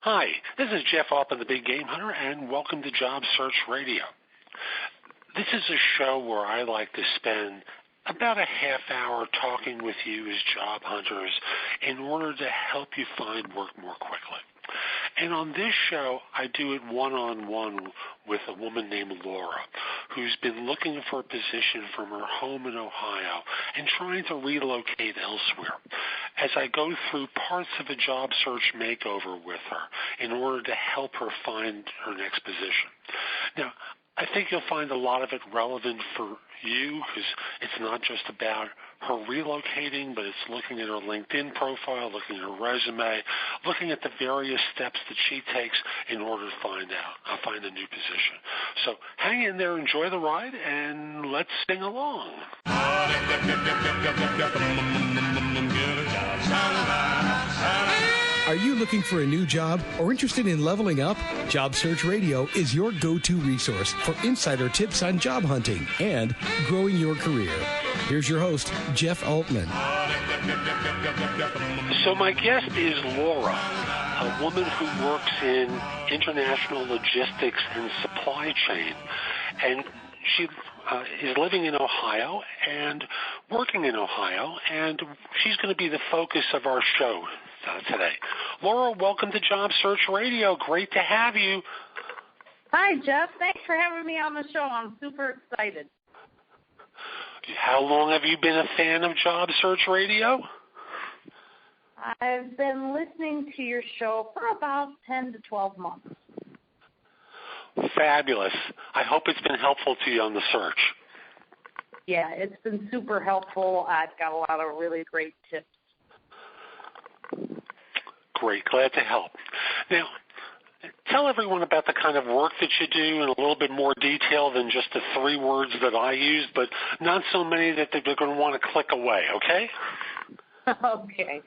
Hi, this is Jeff Altman, the Big Game Hunter, and welcome to Job Search Radio. This is a show where I like to spend about a half hour talking with you as job hunters in order to help you find work more quickly. And on this show, I do it one-on-one with a woman named Laura, who's been looking for a position from her home in Ohio and trying to relocate elsewhere. As I go through parts of a job search makeover with her in order to help her find her next position. Now, I think you'll find a lot of it relevant for you because it's not just about her relocating, but it's looking at her LinkedIn profile, looking at her resume, looking at the various steps that she takes in order to find a new position. So hang in there, enjoy the ride, and let's sing along. Are you looking for a new job or interested in leveling up? Job Search Radio is your go-to resource for insider tips on job hunting and growing your career. Here's your host, Jeff Altman. So my guest is Laura, a woman who works in international logistics and supply chain, and she is living in Ohio and working in Ohio, and she's going to be the focus of our show today. Laura, welcome to Job Search Radio. Great to have you. Hi, Jeff. Thanks for having me on the show. I'm super excited. How long have you been a fan of Job Search Radio? I've been listening to your show for about 10 to 12 months. Fabulous. I hope it's been helpful to you on the search. Yeah, it's been super helpful. I've got a lot of really great tips. Great. Glad to help. Now, tell everyone about the kind of work that you do in a little bit more detail than just the 3 words that I used, but not so many that they're going to want to click away, okay? Okay.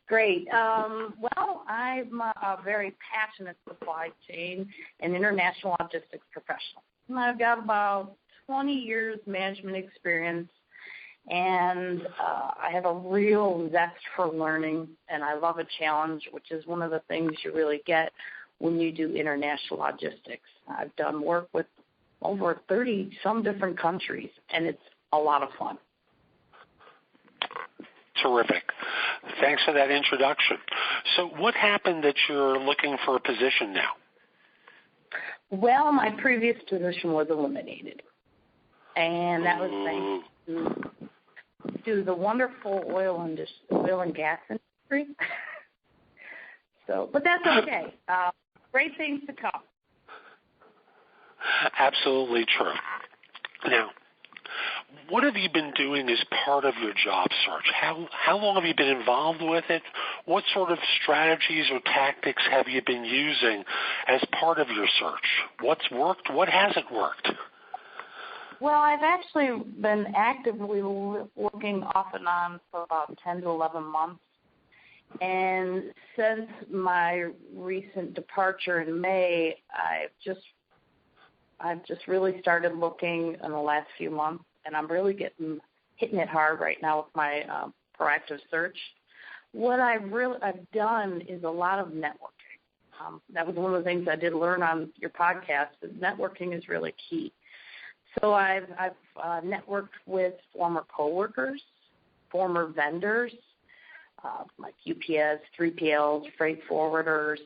Great. Well, I'm a very passionate supply chain and international logistics professional. And I've got about 20 years management experience, and I have a real zest for learning, and I love a challenge, which is one of the things you really get when you do international logistics. I've done work with over 30 some different countries, and it's a lot of fun. Terrific. Thanks for that introduction. So what happened that you're looking for a position now? Well, my previous position was eliminated, and that was thanks to the wonderful oil and gas industry. But that's okay. Great things to come. Absolutely true. Now, what have you been doing as part of your job search? How long have you been involved with it? What sort of strategies or tactics have you been using as part of your search? What's worked? What hasn't worked? Well, I've actually been actively looking off and on for about 10 to 11 months. And since my recent departure in May, I've just really started looking in the last few months, and I'm really hitting it hard right now with my proactive search. What I've done is a lot of networking. That was one of the things I did learn on your podcast, that networking is really key. So I've networked with former coworkers, former vendors, like UPS, 3PLs, freight forwarders,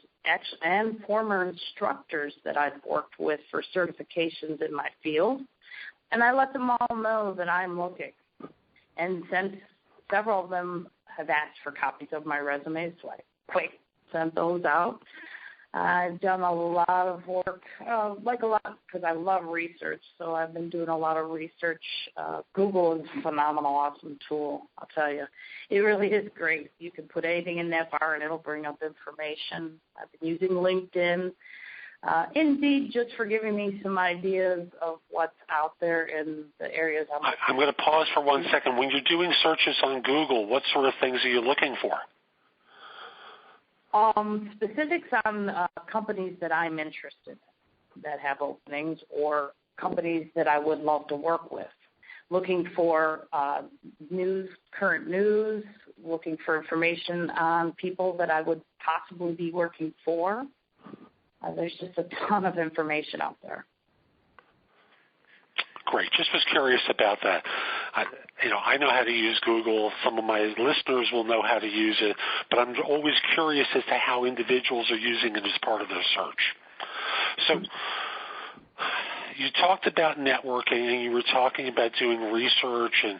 and former instructors that I've worked with for certifications in my field. And I let them all know that I'm looking. And since several of them have asked for copies of my resume, so I sent those out. I've done a lot of work, because I love research, so I've been doing a lot of research. Google is a phenomenal, awesome tool, I'll tell you. It really is great. You can put anything in that bar, and it'll bring up information. I've been using LinkedIn, Indeed, just for giving me some ideas of what's out there in the areas I'm going to pause for 1 second. When you're doing searches on Google, what sort of things are you looking for? Specifics on companies that I'm interested in that have openings, or companies that I would love to work with. Looking for current news, looking for information on people that I would possibly be working for. There's just a ton of information out there. Great. Just was curious about that. I know how to use Google. Some of my listeners will know how to use it, but I'm always curious as to how individuals are using it as part of their search. So you talked about networking, and you were talking about doing research, and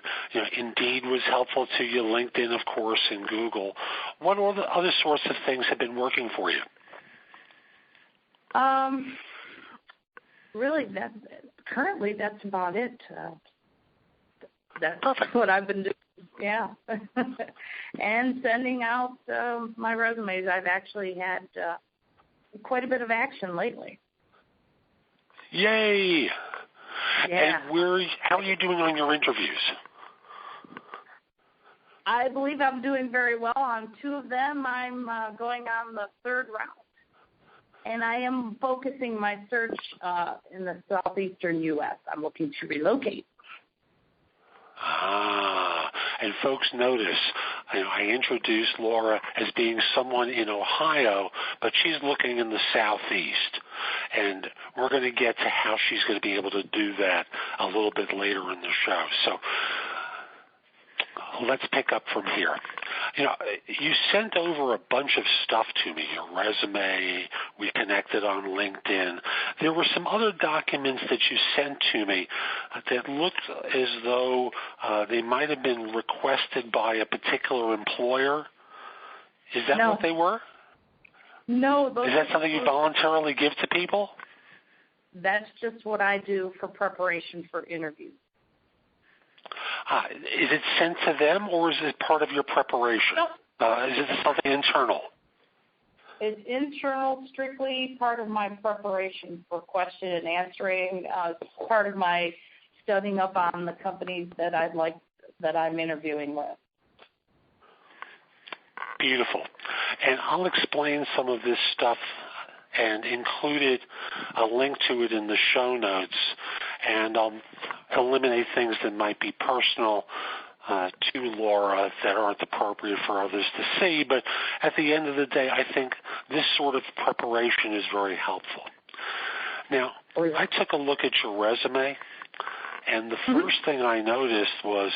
Indeed was helpful to you, LinkedIn, of course, and Google. What other sorts of things have been working for you? Really, currently that's about it. That's Perfect. what I've been doing. Yeah, and sending out my resumes. I've actually had quite a bit of action lately. Yay! Yeah. And how are you doing on your interviews? I believe I'm doing very well on 2 of them. I'm going on the 3rd round. And I am focusing my search in the southeastern U.S. I'm looking to relocate. And folks notice, I introduced Laura as being someone in Ohio, but she's looking in the southeast. And we're going to get to how she's going to be able to do that a little bit later in the show. So let's pick up from here. You sent over a bunch of stuff to me, your resume, we connected on LinkedIn. There were some other documents that you sent to me that looked as though they might have been requested by a particular employer. Is that what they were? No. Is that something you voluntarily give to people? That's just what I do for preparation for interviews. Is it sent to them, or is it part of your preparation? Nope. Is it something internal? It's internal, strictly part of my preparation for question and answering, part of my studying up on the companies that I'm interviewing with. Beautiful. And I'll explain some of this stuff and included a link to it in the show notes, and I'll eliminate things that might be personal to Laura that aren't appropriate for others to see. But at the end of the day, I think this sort of preparation is very helpful. Now, I took a look at your resume, and the first thing I noticed was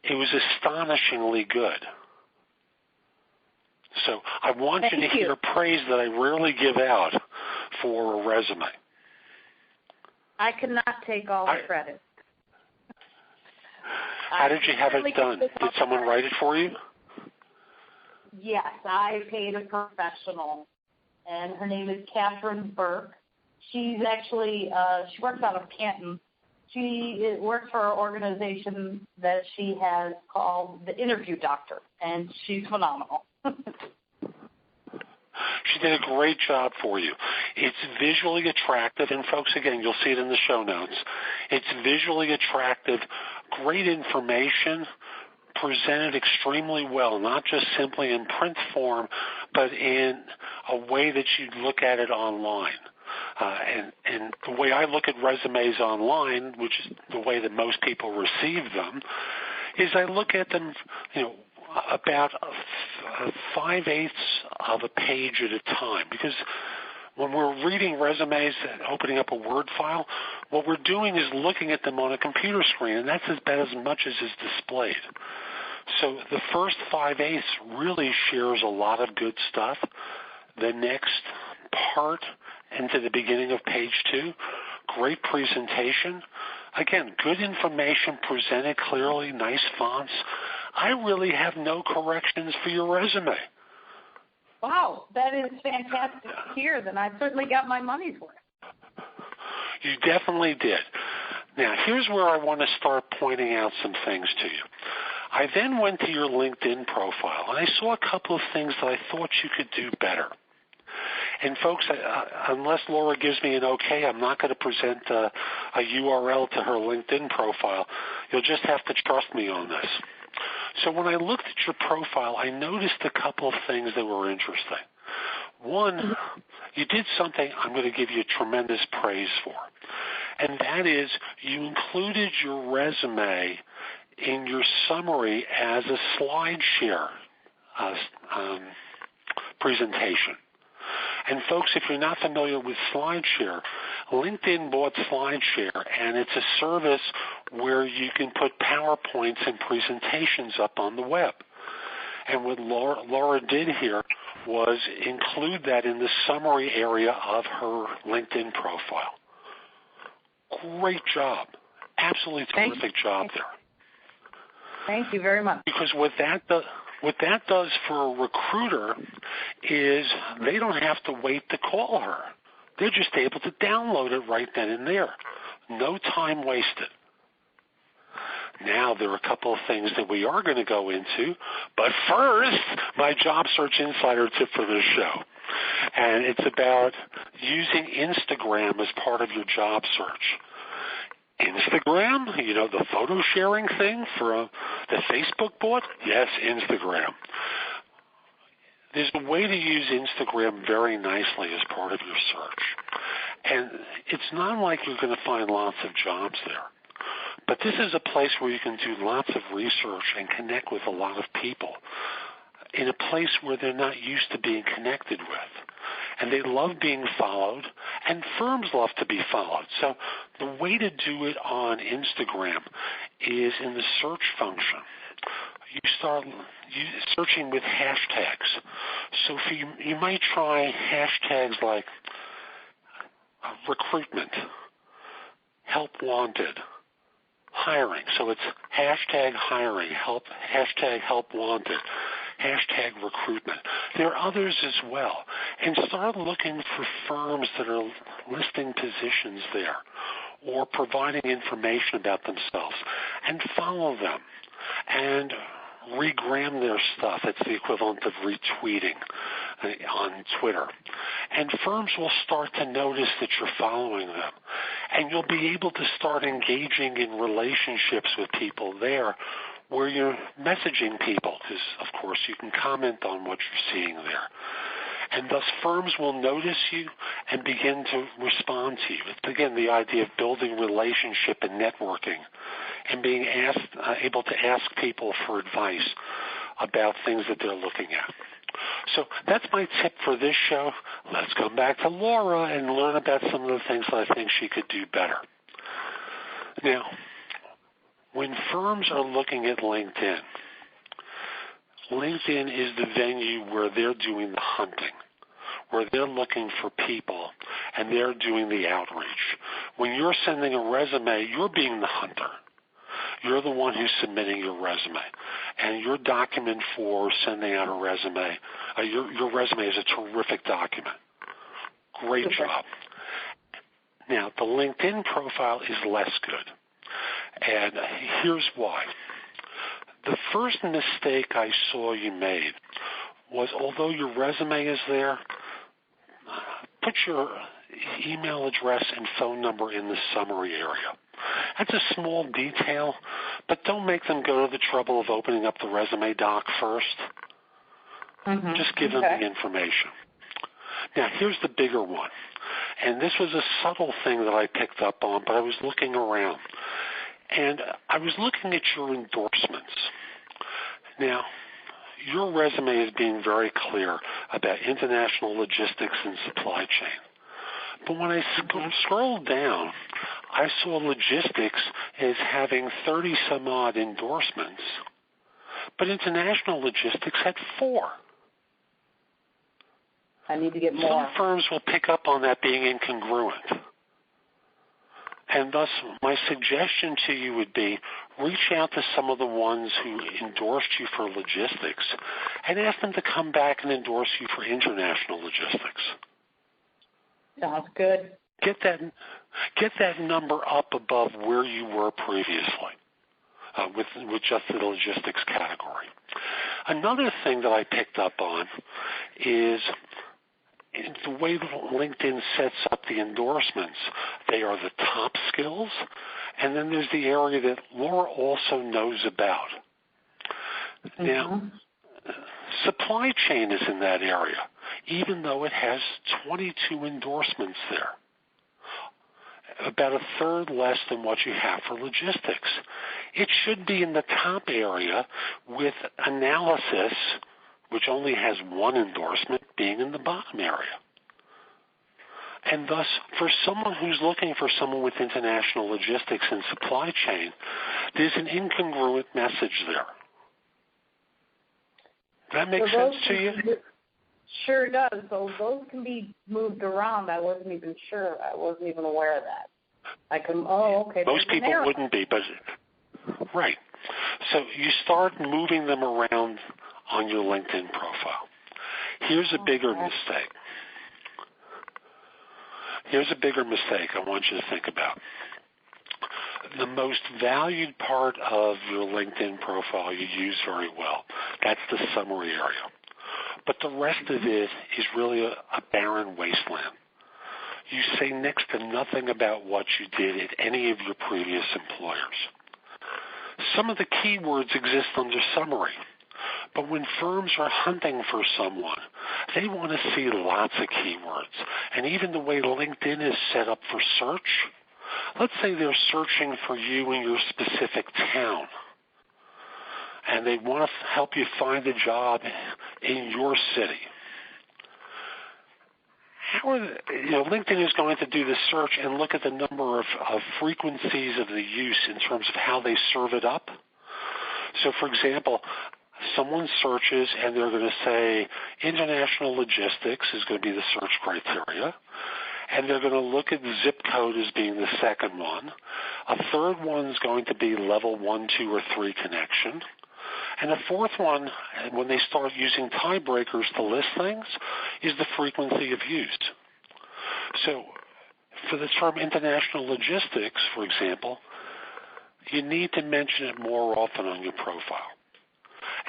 it was astonishingly good. So I want you to hear praise that I rarely give out for a resume. I cannot take all the credit. How did you have it done? Did someone write it for you? Yes, I paid a professional, and her name is Catherine Burke. She's actually, she works out of Canton. She works for an organization that she has called the Interview Doctor, and she's phenomenal. She did a great job for you. It's visually attractive, and folks, again, you'll see it in the show notes. It's visually attractive, great information, presented extremely well, not just simply in print form, but in a way that you'd look at it online. And the way I look at resumes online, which is the way that most people receive them, is I look at them, about 5/8 of a page at a time. Because when we're reading resumes and opening up a Word file, what we're doing is looking at them on a computer screen, and that's about as much as is displayed. So the first 5/8 really shares a lot of good stuff. The next part into the beginning of page 2, great presentation. Again, good information presented clearly, nice fonts. I really have no corrections for your resume. Wow, that is fantastic to hear. Then I certainly got my money's worth. You definitely did. Now, here's where I want to start pointing out some things to you. I then went to your LinkedIn profile, and I saw a couple of things that I thought you could do better. And folks, unless Laura gives me an okay, I'm not going to present a URL to her LinkedIn profile. You'll just have to trust me on this. So when I looked at your profile, I noticed a couple of things that were interesting. One, you did something I'm going to give you tremendous praise for, and that is you included your resume in your summary as a slide share presentation. And folks, if you're not familiar with SlideShare, LinkedIn bought SlideShare, and it's a service where you can put PowerPoints and presentations up on the web. And what Laura did here was include that in the summary area of her LinkedIn profile. Great job. Absolutely terrific job there. Thank you very much. Because what that does for a recruiter is they don't have to wait to call her. They're just able to download it right then and there. No time wasted. Now, there are a couple of things that we are going to go into, but first, my job search insider tip for this show. And it's about using Instagram as part of your job search. Instagram, the photo sharing thing for the Facebook bought? Yes, Instagram. There's a way to use Instagram very nicely as part of your search. And it's not like you're going to find lots of jobs there. But this is a place where you can do lots of research and connect with a lot of people in a place where they're not used to being connected with. And they love being followed, and firms love to be followed. So the way to do it on Instagram is in the search function. You start searching with hashtags. So you might try hashtags like recruitment, help wanted, hiring. So it's hashtag hiring, hashtag help wanted, hashtag recruitment. There are others as well. And start looking for firms that are listing positions there or providing information about themselves, and follow them and regram their stuff. It's the equivalent of retweeting on Twitter. And firms will start to notice that you're following them. And you'll be able to start engaging in relationships with people there where you're messaging people, because, of course, you can comment on what you're seeing there. And thus firms will notice you and begin to respond to you. It's, again, the idea of building relationship and networking and being able to ask people for advice about things that they're looking at. So that's my tip for this show. Let's come back to Laura and learn about some of the things that I think she could do better. Now, when firms are looking at LinkedIn, LinkedIn is the venue where they're doing the hunting, where they're looking for people, and they're doing the outreach. When you're sending a resume, you're being the hunter. You're the one who's submitting your resume. And your document for sending out a resume, your resume is a terrific document. Great job. Now, the LinkedIn profile is less good. And here's why. The first mistake I saw you made was, although your resume is there, put your email address and phone number in the summary area. That's a small detail, but don't make them go to the trouble of opening up the resume doc first. Just give them the information. Now, here's the bigger one. And this was a subtle thing that I picked up on, but I was looking around. And I was looking at your endorsements. Now, your resume is being very clear about international logistics and supply chain. But when I scrolled down, I saw logistics as having 30-some-odd endorsements, but international logistics had 4. I need to get more. Some firms will pick up on that being incongruent. And thus, my suggestion to you would be reach out to some of the ones who endorsed you for logistics and ask them to come back and endorse you for international logistics. Sounds good. Get that number up above where you were previously with just the logistics category. Another thing that I picked up on is the way LinkedIn sets up the endorsements. They are the top skills, and then there's the area that Laura also knows about. Now, supply chain is in that area, even though it has 22 endorsements there. about a third less than what you have for logistics. It should be in the top area with analysis, which only has one endorsement, being in the bottom area. And thus, for someone who's looking for someone with international logistics and supply chain, there's an incongruent message there. Does that make sense to you? Sure does. So those can be moved around. I wasn't even sure. I wasn't even aware of that. I can, okay. Most people wouldn't be, but right. So you start moving them around on your LinkedIn profile. Here's a bigger mistake. Here's a bigger mistake I want you to think about. The most valued part of your LinkedIn profile you use very well. That's the summary area. But the rest of it is really a barren wasteland. You say next to nothing about what you did at any of your previous employers. Some of the keywords exist under summary, but when firms are hunting for someone, they want to see lots of keywords. And even the way LinkedIn is set up for search, let's say they're searching for you in your specific town, and they want to help you find a job in your city. LinkedIn is going to do the search and look at the number of frequencies of the use in terms of how they serve it up. So, for example, someone searches and they're going to say international logistics is going to be the search criteria. And they're going to look at zip code as being the second one. A third one is going to be level 1, 2, or 3 connection. And the fourth one, when they start using tiebreakers to list things, is the frequency of use. So for the term international logistics, for example, you need to mention it more often on your profile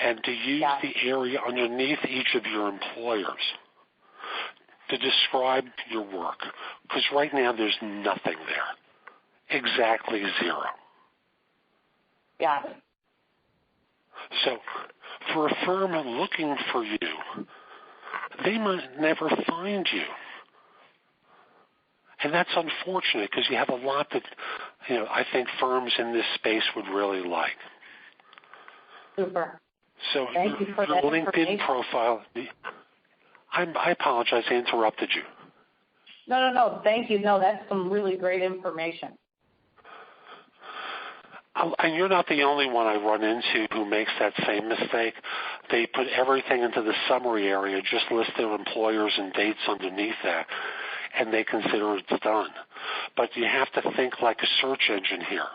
and to use the area underneath each of your employers to describe your work, because right now there's nothing there. Exactly zero. Got it. So for a firm looking for you, they might never find you. And that's unfortunate because you have a lot that, I think firms in this space would really like. Super. So Thank you for your that LinkedIn profile, I apologize, I interrupted you. No. Thank you. No, that's some really great information. And you're not the only one I run into who makes that same mistake. They put everything into the summary area, just list their employers and dates underneath that, and they consider it's done. But you have to think like a search engine here.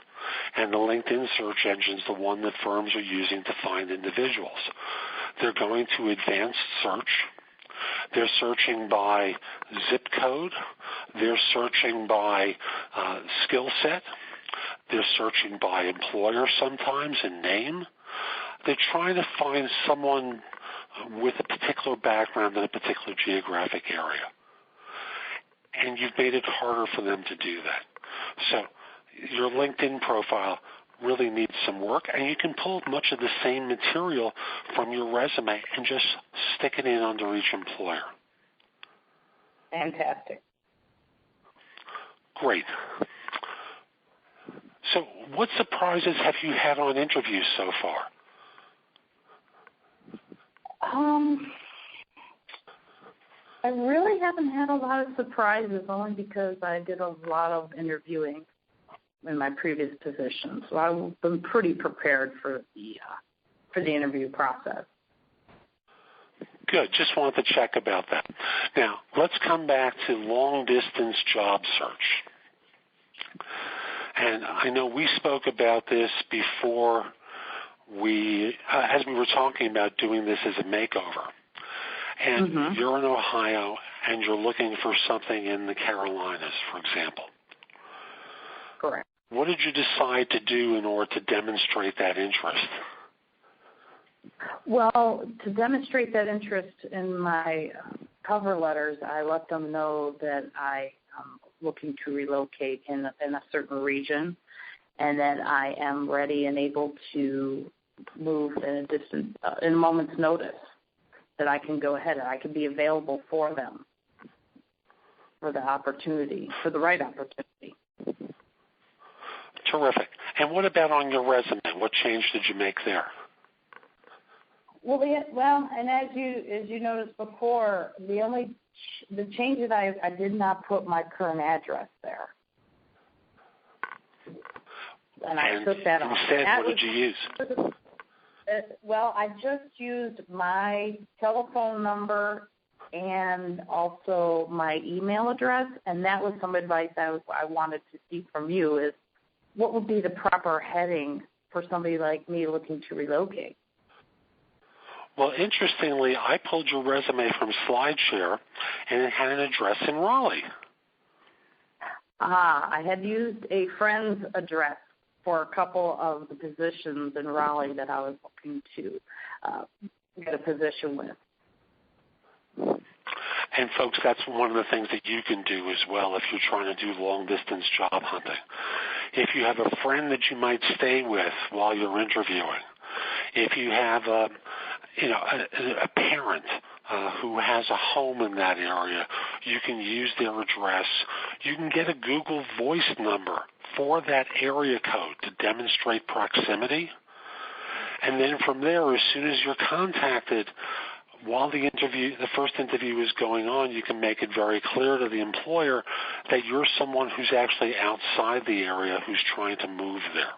And the LinkedIn search engine is the one that firms are using to find individuals. They're going to advanced search. They're searching by zip code. They're searching by skill set. They're searching by employer sometimes and name. They're trying to find someone with a particular background in a particular geographic area. And you've made it harder for them to do that. So your LinkedIn profile really needs some work, and you can pull much of the same material from your resume and just stick it in under each employer. Fantastic. Great. So what surprises have you had on interviews so far? I really haven't had a lot of surprises, only because I did a lot of interviewing in my previous position. So I've been pretty prepared for the interview process. Good. Just wanted to check about that. Now, let's come back to long-distance job search. And I know we spoke about this before as we were talking about doing this as a makeover. And you're in Ohio, and you're looking for something in the Carolinas, for example. Correct. What did you decide to do in order to demonstrate that interest? Well, to demonstrate that interest in my cover letters, I let them know that I am looking to relocate in a certain region, and that I am ready and able to move in a moment's notice, that I can go ahead and I can be available for them for the opportunity, for the right opportunity. Terrific. And what about on your resume? What change did you make there? Well, and as you noticed before, the change that I did not put my current address there, and I took that off. Instead, what did you use? Well, I just used my telephone number and also my email address, and that was some advice I wanted to see from you is what would be the proper heading for somebody like me looking to relocate? Well, interestingly, I pulled your resume from SlideShare, and it had an address in Raleigh. I had used a friend's address for a couple of the positions in Raleigh that I was looking to get a position with. And, folks, that's one of the things that you can do as well if you're trying to do long-distance job hunting. If you have a friend that you might stay with while you're interviewing, if you have a parent who has a home in that area, you can use their address. You can get a Google Voice number for that area code to demonstrate proximity. And then from there, as soon as you're contacted, while the first interview is going on, you can make it very clear to the employer that you're someone who's actually outside the area who's trying to move there.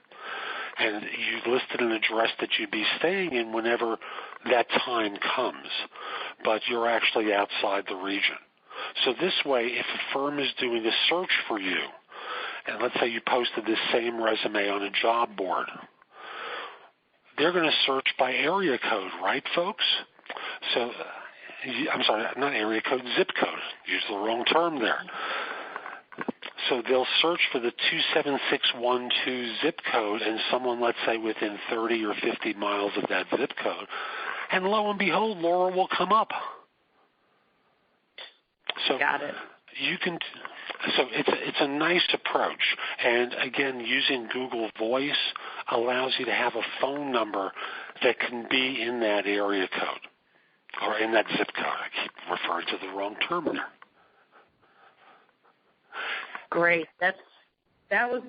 And you listed an address that you'd be staying in whenever that time comes, but you're actually outside the region. So this way, if a firm is doing a search for you, and let's say you posted this same resume on a job board, they're going to search by area code, right, folks? So, I'm sorry, not area code, zip code. Used the wrong term there. So they'll search for the 27612 zip code and someone, let's say, within 30 or 50 miles of that zip code, and lo and behold, Laura will come up. So got it. So it's a nice approach, and again, using Google Voice allows you to have a phone number that can be in that area code or in that zip code. I keep referring to the wrong term there. Great. That was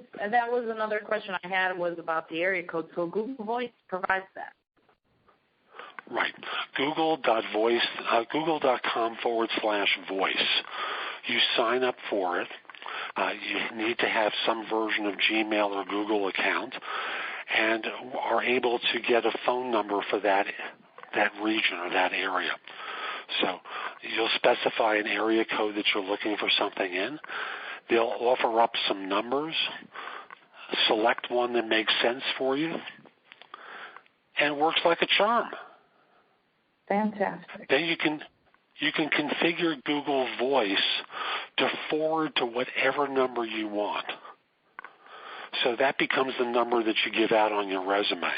another question I had was about the area code. So Google Voice provides that. Right. Google.com/voice. You sign up for it. You need to have some version of Gmail or Google account, and are able to get a phone number for that region or that area. So you'll specify an area code that you're looking for something in. They'll offer up some numbers, select one that makes sense for you, and it works like a charm. Fantastic. Then you can configure Google Voice to forward to whatever number you want. So that becomes the number that you give out on your resume.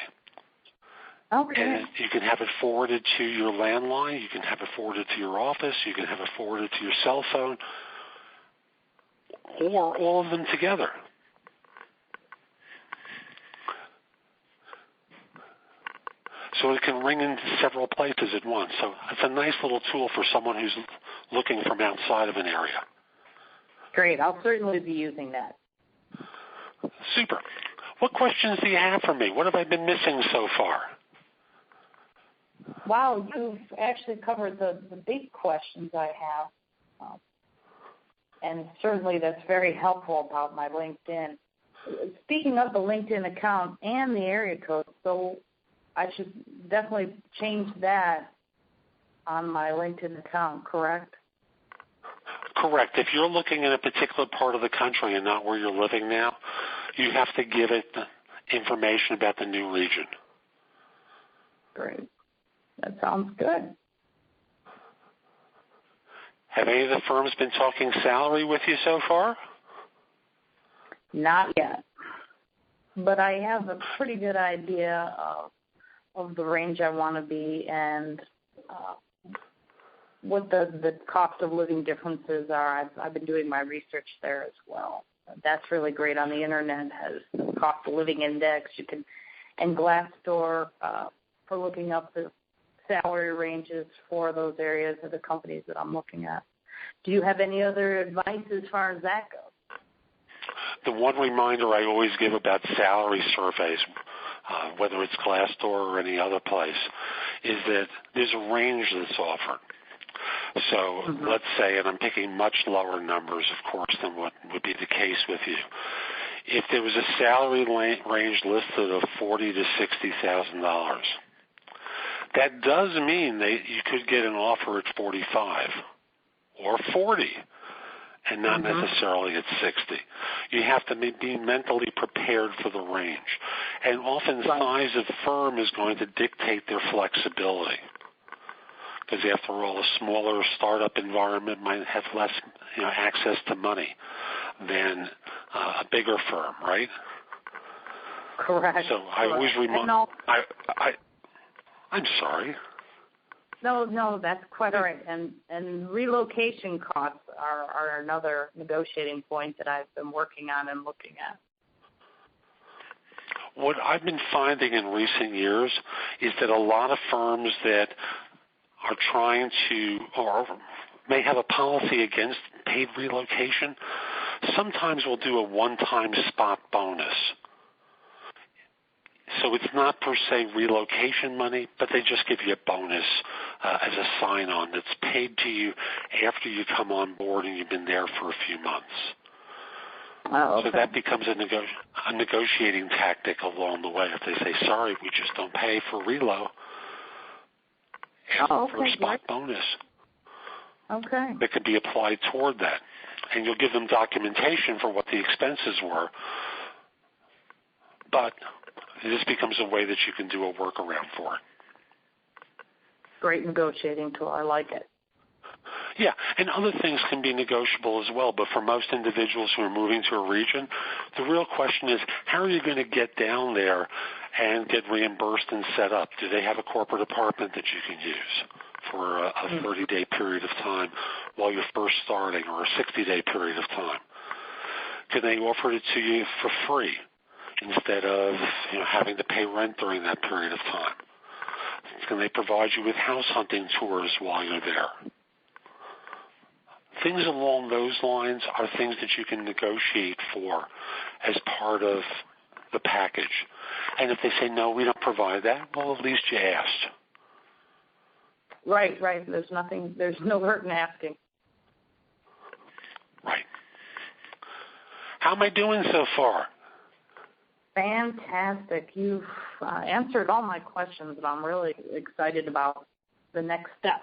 Okay. And you can have it forwarded to your landline, you can have it forwarded to your office, you can have it forwarded to your cell phone, or all of them together. So it can ring in several places at once. So it's a nice little tool for someone who's looking from outside of an area. Great. I'll certainly be using that. Super. What questions do you have for me? What have I been missing so far? Wow, you've actually covered the big questions I have. And certainly that's very helpful about my LinkedIn. Speaking of the LinkedIn account and the area code, so I should definitely change that on my LinkedIn account, correct? Correct. If you're looking in a particular part of the country and not where you're living now, you have to give it the information about the new region. Great. That sounds good. Have any of the firms been talking salary with you so far? Not yet. But I have a pretty good idea of the range I want to be and what the cost of living differences are. I've been doing my research there as well. That's really great on the internet. It has the cost of living index. You can, and Glassdoor for looking up the salary ranges for those areas of the companies that I'm looking at. Do you have any other advice as far as that goes? the one reminder I always give about salary surveys, whether it's Glassdoor or any other place, is that there's a range that's offered. So let's say, and I'm picking much lower numbers, of course, than what would be the case with you. If there was a salary range listed of $40,000 to $60,000, that does mean that you could get an offer at $45,000 or $40,000, and not necessarily at $60,000. You have to be mentally prepared for the range, and often the size of firm is going to dictate their flexibility. Because after all, a smaller startup environment might have less, access to money than a bigger firm, right? Correct. So I always remind. I'm sorry. No, that's quite all right. And relocation costs are another negotiating point that I've been working on and looking at. What I've been finding in recent years is that a lot of firms that are trying to, or may have a policy against paid relocation, sometimes will do a one-time spot bonus. So it's not per se relocation money, but they just give you a bonus as a sign-on that's paid to you after you come on board and you've been there for a few months. Oh, okay. So that becomes a negotiating tactic along the way. If they say, sorry, we just don't pay for relo, for a spot bonus. Okay. That could be applied toward that. And you'll give them documentation for what the expenses were. But this becomes a way that you can do a workaround for it. Great negotiating tool. I like it. Yeah, and other things can be negotiable as well, but for most individuals who are moving to a region, the real question is, how are you going to get down there and get reimbursed and set up? Do they have a corporate apartment that you can use for a 30-day period of time while you're first starting, or a 60-day period of time? Can they offer it to you for free instead of having to pay rent during that period of time? Can they provide you with house hunting tours while you're there? Things along those lines are things that you can negotiate for as part of the package. And if they say, no, we don't provide that, well, at least you asked. Right. There's no hurt in asking. Right. How am I doing so far? Fantastic. You've answered all my questions, and I'm really excited about the next step.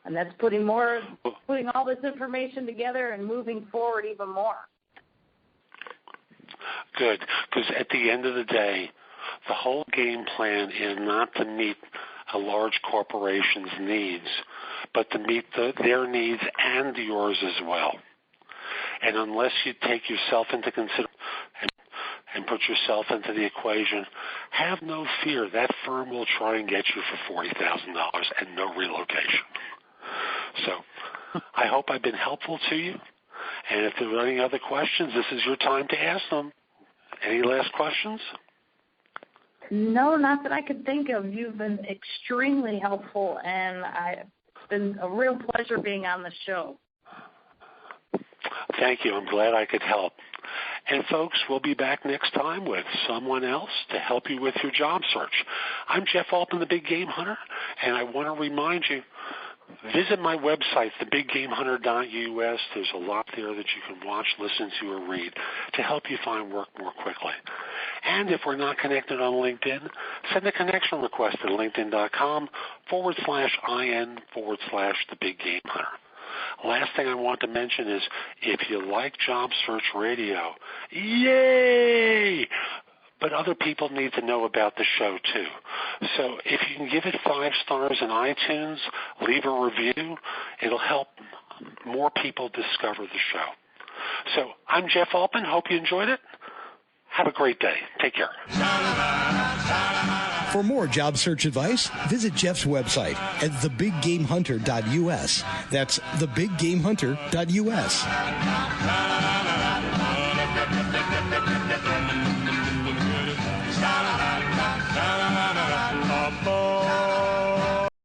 And that's putting all this information together and moving forward even more. Good, because at the end of the day, the whole game plan is not to meet a large corporation's needs, but to meet their needs and yours as well. And unless you take yourself into consideration and put yourself into the equation, have no fear. That firm will try and get you for $40,000 and no relocation. So I hope I've been helpful to you. And if there are any other questions, this is your time to ask them. Any last questions? No, not that I could think of. You've been extremely helpful, and it's been a real pleasure being on the show. Thank you. I'm glad I could help. And, folks, we'll be back next time with someone else to help you with your job search. I'm Jeff Altman, the Big Game Hunter, and I want to remind you, visit my website, thebiggamehunter.us. There's a lot there that you can watch, listen to, or read to help you find work more quickly. And if we're not connected on LinkedIn, send a connection request at linkedin.com/IN/thebiggamehunter. Last thing I want to mention is if you like Job Search Radio, yay! But other people need to know about the show, too. So if you can give it 5 stars in iTunes, leave a review, it'll help more people discover the show. So I'm Jeff Altman. Hope you enjoyed it. Have a great day. Take care. For more job search advice, visit Jeff's website at thebiggamehunter.us. That's thebiggamehunter.us.